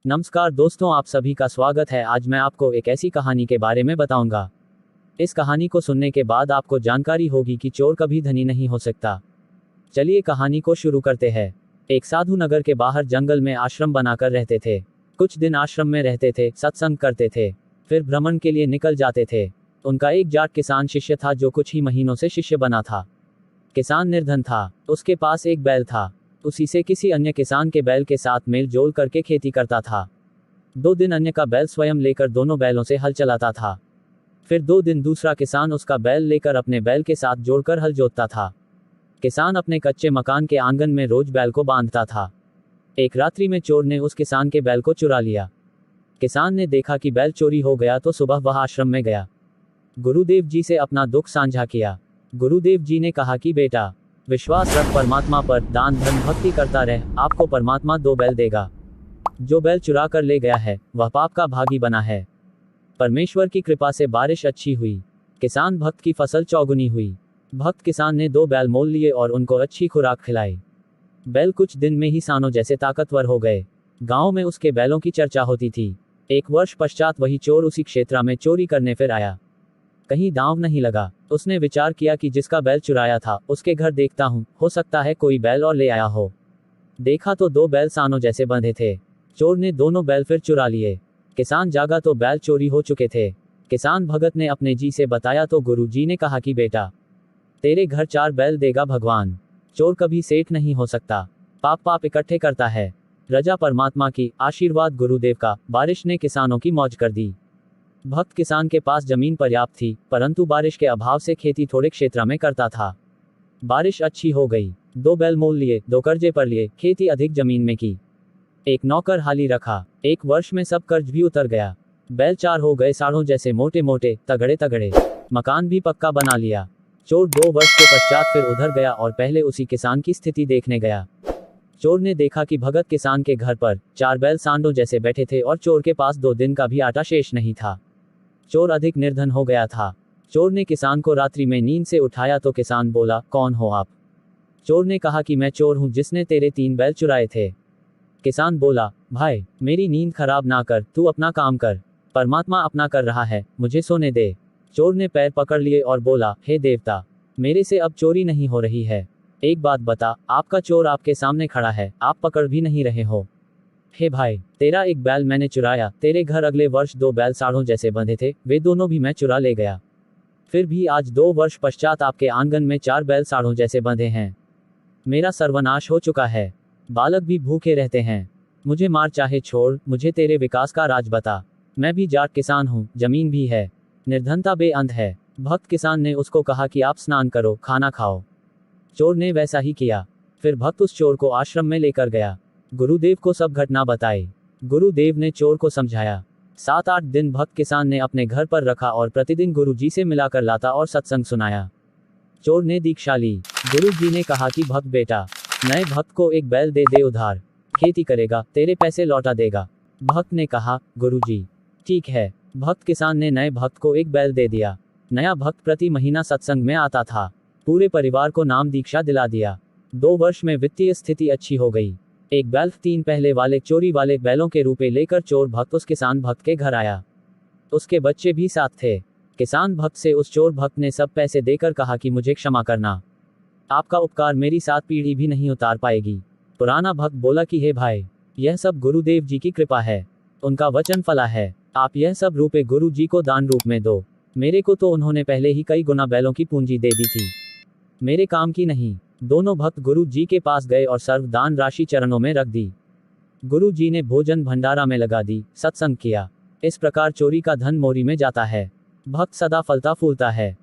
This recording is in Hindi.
नमस्कार दोस्तों, आप सभी का स्वागत है। आज मैं आपको एक ऐसी कहानी के बारे में बताऊंगा। इस कहानी को सुनने के बाद आपको जानकारी होगी कि चोर कभी धनी नहीं हो सकता। चलिए कहानी को शुरू करते हैं। एक साधु नगर के बाहर जंगल में आश्रम बनाकर रहते थे। कुछ दिन आश्रम में रहते थे, सत्संग करते थे, फिर भ्रमण के लिए निकल जाते थे। उनका एक जाट किसान शिष्य था जो कुछ ही महीनों से शिष्य बना था। किसान निर्धन था। उसके पास एक बैल था। उसी से किसी अन्य किसान के बैल के साथ मेल जोल करके खेती करता था। 2 दिन अन्य का बैल स्वयं लेकर दोनों बैलों से हल चलाता था। फिर 2 दिन दूसरा किसान उसका बैल लेकर अपने बैल के साथ जोड़कर हल जोतता था। किसान अपने कच्चे मकान के आंगन में रोज बैल को बांधता था। एक रात्रि में चोर ने उस किसान के बैल को चुरा लिया। किसान ने देखा कि बैल चोरी हो गया तो सुबह वह आश्रम में गया। गुरुदेव जी से अपना दुख साझा किया। गुरुदेव जी ने कहा कि बेटा, विश्वास रख परमात्मा पर, दान धर्म भक्ति करता रह, आपको परमात्मा 2 बैल देगा। जो बैल चुरा कर ले गया है वह पाप का भागी बना है। परमेश्वर की कृपा से बारिश अच्छी हुई। किसान भक्त की फसल चौगुनी हुई। भक्त किसान ने 2 बैल मोल लिए और उनको अच्छी खुराक खिलाई। बैल कुछ दिन में ही सानों जैसे ताकतवर हो गए। गांव में उसके बैलों की चर्चा होती थी। 1 वर्ष पश्चात वही चोर उसी क्षेत्र में चोरी करने फिर आया। कहीं दांव नहीं लगा। उसने विचार किया कि जिसका बैल चुराया था उसके घर देखता हूं, हो सकता है कोई बैल और ले आया हो। देखा तो 2 बैल सानों जैसे बंधे थे। चोर ने दोनों बैल फिर चुरा लिए। किसान जागा तो बैल चोरी हो चुके थे। किसान भगत ने अपने जी से बताया तो गुरु जी ने कहा कि बेटा, तेरे घर 4 बैल देगा भगवान। चोर कभी सेठ नहीं हो सकता। पाप इकट्ठे करता है। रजा परमात्मा की, आशीर्वाद गुरुदेव का। बारिश ने किसानों की मौज कर दी। भक्त किसान के पास जमीन पर्याप्त थी, परंतु बारिश के अभाव से खेती थोड़े क्षेत्र में करता था। बारिश अच्छी हो गई। 2 बैल मोल लिए, 2 कर्जे पर लिए, खेती अधिक जमीन में की। एक नौकर हाली रखा। 1 वर्ष में सब कर्ज भी उतर गया। बैल 4 हो गए साढ़ों जैसे मोटे मोटे, तगड़े तगड़े। मकान भी पक्का बना लिया। चोर 2 वर्ष के पश्चात फिर उधर गया और पहले उसी किसान की स्थिति देखने गया। चोर ने देखा कि भगत किसान के घर पर 4 बैल सांडों जैसे बैठे थे और चोर के पास 2 दिन का भी आटा शेष नहीं था। चोर अधिक निर्धन हो गया था। चोर ने किसान को रात्रि में नींद से उठाया तो किसान बोला, कौन हो आप? चोर ने कहा कि मैं चोर हूं जिसने तेरे 3 बैल चुराए थे। किसान बोला, भाई, मेरी नींद खराब ना कर, तू अपना काम कर। परमात्मा अपना कर रहा है, मुझे सोने दे। चोर ने पैर पकड़ लिए और बोला, हे देवता, मेरे से अब चोरी नहीं हो रही है। एक बात बता, आपका चोर आपके सामने खड़ा है, आप पकड़ भी नहीं रहे हो। हे भाई, तेरा 1 बैल मैंने चुराया। तेरे घर अगले वर्ष 2 बैल साढ़ों जैसे बंधे थे, वे दोनों भी मैं चुरा ले गया। फिर भी आज 2 वर्ष पश्चात आपके आंगन में 4 बैल साढ़ों जैसे बंधे हैं। मेरा सर्वनाश हो चुका है। बालक भी भूखे रहते हैं। मुझे मार चाहे छोड़, मुझे तेरे विकास का राज बता। मैं भी जाट किसान हूँ, जमीन भी है, निर्धनता बेअंत है। भक्त किसान ने उसको कहा कि आप स्नान करो, खाना खाओ। चोर ने वैसा ही किया। फिर भक्त उस चोर को आश्रम में लेकर गया। गुरुदेव को सब घटना बताई। गुरुदेव ने चोर को समझाया। 7-8 दिन भक्त किसान ने अपने घर पर रखा और प्रतिदिन गुरु जी से मिलाकर लाता और सत्संग सुनाया। चोर ने दीक्षा ली। गुरु जी ने कहा कि भक्त बेटा, नए भक्त को 1 बैल दे दे उधार, खेती करेगा, तेरे पैसे लौटा देगा। भक्त ने कहा, गुरु जी, ठीक है। भक्त किसान ने नए भक्त को 1 बैल दे दिया। नया भक्त प्रति महीना सत्संग में आता था। पूरे परिवार को नाम दीक्षा दिला दिया। 2 वर्ष में वित्तीय स्थिति अच्छी हो गई। 1 बैल 3 पहले वाले चोरी वाले बैलों के रूपे लेकर चोर भक्त उस किसान भक्त के घर आया। उसके बच्चे भी साथ थे। किसान भक्त से उस चोर भक्त ने सब पैसे देकर कहा कि मुझे क्षमा करना, आपका उपकार मेरी 7 पीढ़ी भी नहीं उतार पाएगी। पुराना भक्त बोला कि हे भाई, यह सब गुरुदेव जी की कृपा है, उनका वचन फला है। आप यह सब रूपे गुरु जी को दान रूप में दो। मेरे को तो उन्होंने पहले ही कई गुना बैलों की पूंजी दे दी थी, मेरे काम की नहीं। दोनों भक्त गुरु जी के पास गए और सर्व दान राशि चरणों में रख दी। गुरु जी ने भोजन भंडारा में लगा दी, सत्संग किया। इस प्रकार चोरी का धन मोरी में जाता है। भक्त सदा फलता फूलता है।